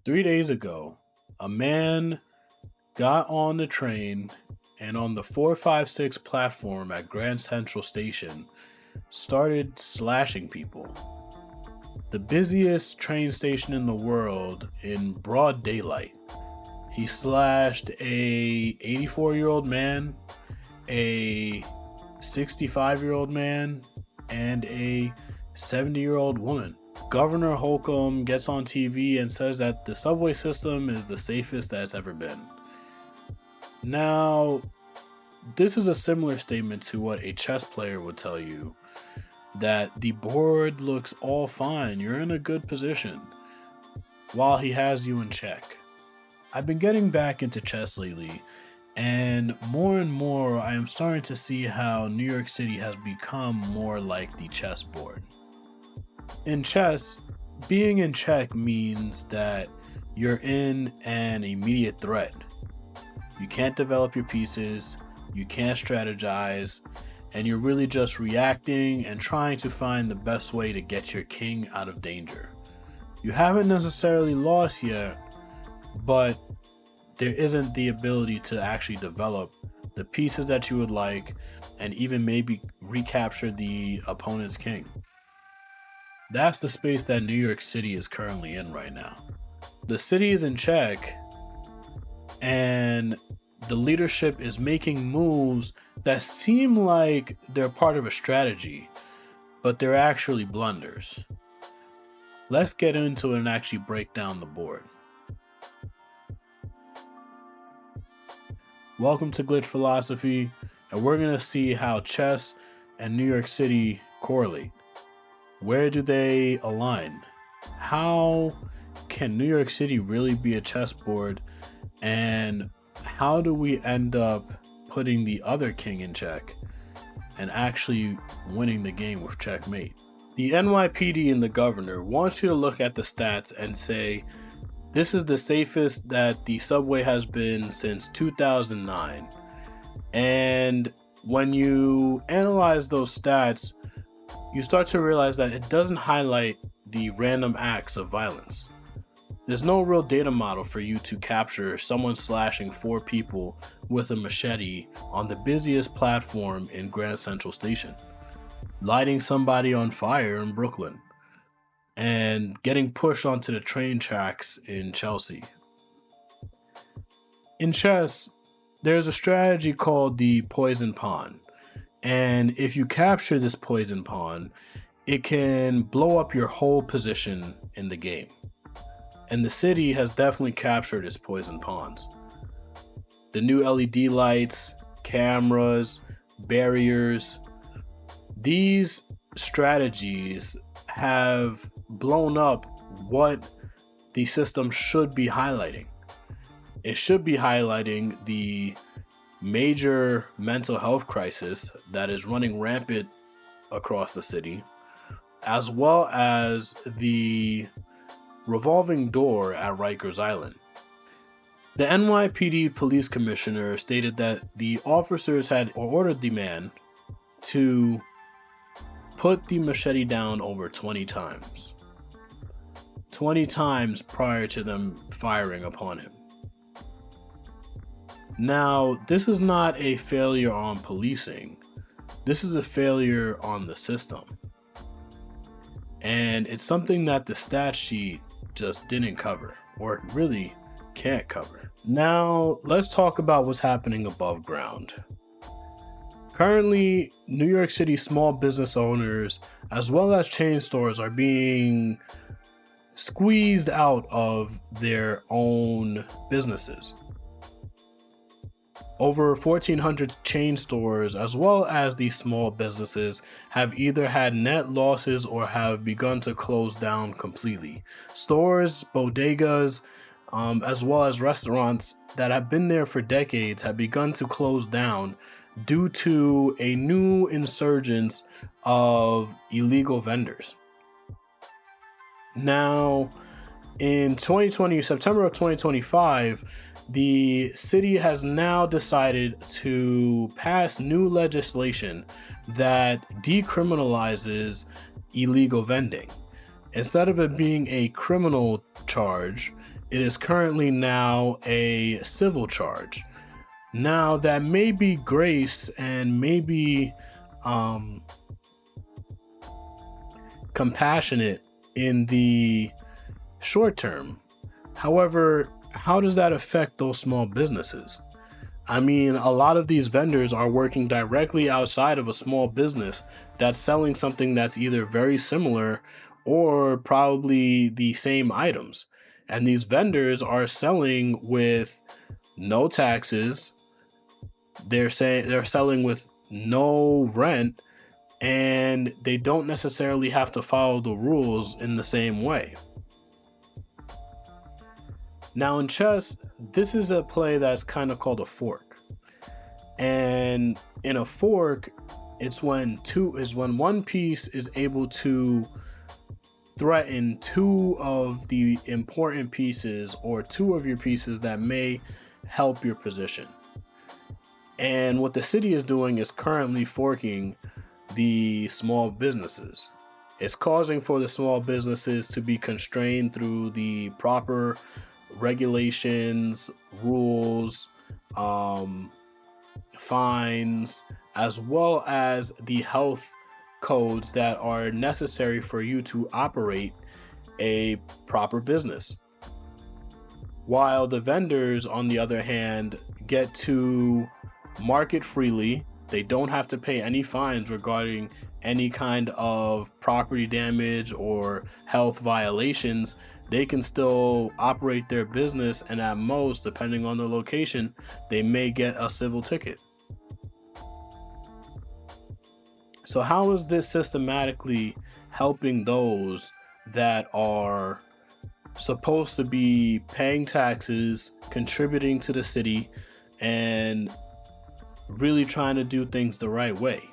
3 days ago, a man got on the train and on the 456 platform at Grand Central Station started slashing people. The busiest train station in the world in broad daylight. He slashed a 84-year-old man, a 65-year-old man, and a 70-year-old woman. Governor Holcomb gets on TV and says that the subway system is the safest that it's ever been. Now, this is a similar statement to what a chess player would tell you, that the board looks all fine, you're in a good position, while he has you in check. I've been getting back into chess lately, and more I am starting to see how New York City has become more like the chessboard. In chess, being in check means that you're in an immediate threat. You can't develop your pieces, you can't strategize, and you're really just reacting and trying to find the best way to get your king out of danger. You haven't necessarily lost yet, but there isn't the ability to actually develop the pieces that you would like and even maybe recapture the opponent's king. That's the space that New York City is currently in right now. The city is in check, and the leadership is making moves that seem like they're part of a strategy, but they're actually blunders. Let's get into it and actually break down the board. Welcome to Glitch Philosophy, and we're going to see how chess and New York City correlate. Where do they align? How can New York City really be a chessboard? And how do we end up putting the other king in check and actually winning the game with checkmate? The NYPD and the governor want you to look at the stats and say, this is the safest that the subway has been since 2009. And when you analyze those stats, you start to realize that it doesn't highlight the random acts of violence. There's no real data model for you to capture someone slashing 4 people with a machete on the busiest platform in Grand Central Station, lighting somebody on fire in Brooklyn, and getting pushed onto the train tracks in Chelsea. In chess, there's a strategy called the poison pawn. And if you capture this poison pawn, it can blow up your whole position in the game. And the city has definitely captured its poison pawns. The new LED lights, cameras, barriers, these strategies have blown up what the system should be highlighting. It should be highlighting the major mental health crisis that is running rampant across the city, as well as the revolving door at Rikers Island. The NYPD police commissioner stated that the officers had ordered the man to put the machete down over 20 times. 20 times prior to them firing upon him. Now, this is not a failure on policing. This is a failure on the system. And it's something that the stat sheet just didn't cover, or really can't cover. Now, let's talk about what's happening above ground. Currently, New York City small business owners, as well as chain stores, are being squeezed out of their own businesses. Over 1,400 chain stores, as well as these small businesses, have either had net losses or have begun to close down completely. Stores, bodegas, as well as restaurants that have been there for decades have begun to close down due to a new insurgence of illegal vendors. Now, in September of 2025, the city has now decided to pass new legislation that decriminalizes illegal vending. Instead of it being a criminal charge, it is currently now a civil charge. Now, that may be grace and maybe um, compassionate in the short term. However, how does that affect those small businesses? I mean, a lot of these vendors are working directly outside of a small business that's selling something that's either very similar or probably the same items. And these vendors are selling with no taxes. They're selling with no rent, and they don't necessarily have to follow the rules in the same way. Now in chess, this is a play that's kind of called a fork. And in a fork, it's when one piece is able to threaten two of the important pieces or two of your pieces that may help your position. And what the city is doing is currently forking the small businesses. It's causing for the small businesses to be constrained through the proper regulations, rules, um, fines, as well as the health codes that are necessary for you to operate a proper business. While the vendors, on the other hand, get to market freely. They don't have to pay any fines regarding any kind of property damage or health violations. They can still operate their business, and at most, depending on the location, they may get a civil ticket. So, how is this systematically helping those that are supposed to be paying taxes, contributing to the city, and really trying to do things the right way?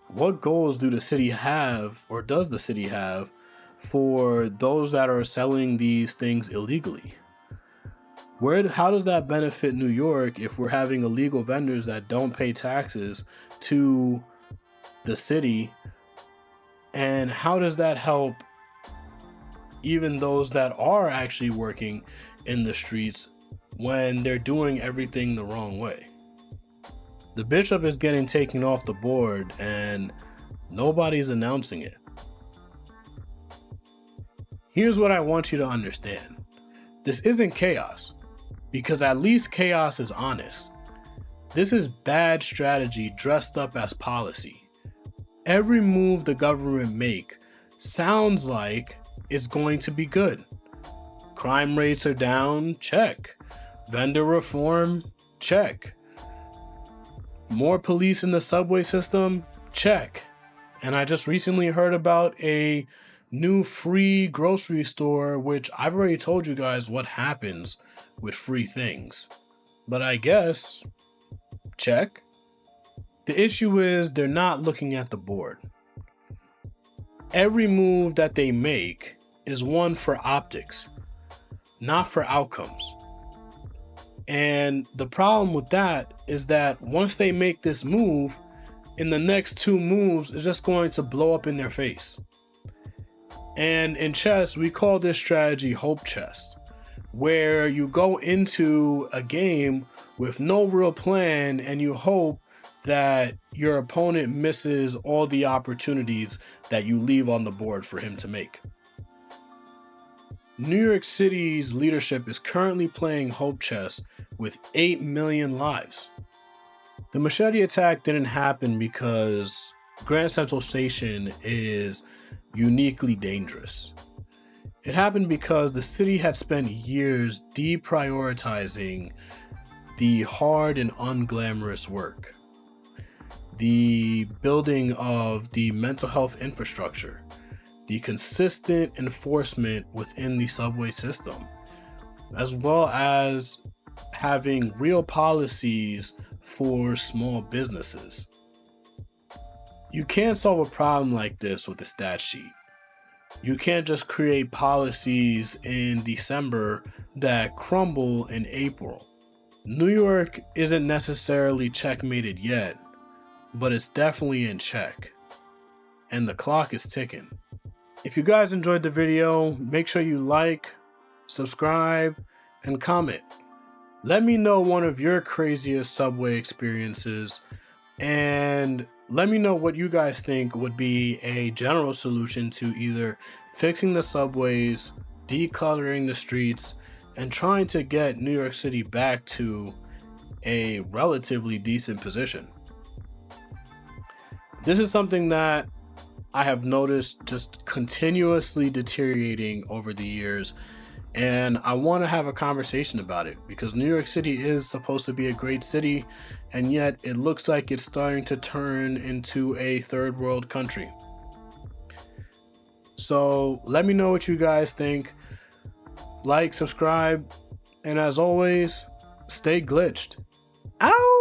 What goals do the city have, or does the city have, for those that are selling these things illegally? How does that benefit New York if we're having illegal vendors that don't pay taxes to the city? And how does that help even those that are actually working in the streets when they're doing everything the wrong way? The bishop is getting taken off the board and nobody's announcing it. Here's what I want you to understand. This isn't chaos, because at least chaos is honest. This is bad strategy dressed up as policy. Every move the government make sounds like it's going to be good. Crime rates are down, check. Vendor reform, check. More police in the subway system, check. And I just recently heard about a new free grocery store, which I've already told you guys what happens with free things. But I guess, check. The issue is they're not looking at the board. Every move that they make is one for optics, not for outcomes. And the problem with that is that once they make this move, in the next two moves, it's just going to blow up in their face. And in chess, we call this strategy hope chess, where you go into a game with no real plan and you hope that your opponent misses all the opportunities that you leave on the board for him to make. New York City's leadership is currently playing hope chess with 8 million lives. The machete attack didn't happen because Grand Central Station is uniquely dangerous. It happened because the city had spent years deprioritizing the hard and unglamorous work, the building of the mental health infrastructure, the consistent enforcement within the subway system, as well as having real policies for small businesses. You can't solve a problem like this with a stat sheet. You can't just create policies in December that crumble in April. New York isn't necessarily checkmated yet, but it's definitely in check. And the clock is ticking. If you guys enjoyed the video, make sure you like, subscribe, and comment. Let me know one of your craziest subway experiences, and let me know what you guys think would be a general solution to either fixing the subways, decluttering the streets, and trying to get New York City back to a relatively decent position. This is something that I have noticed just continuously deteriorating over the years, and I want to have a conversation about it because New York City is supposed to be a great city, and yet it looks like it's starting to turn into a third world country. So let me know what you guys think. Like, subscribe, and as always, stay glitched. Ow!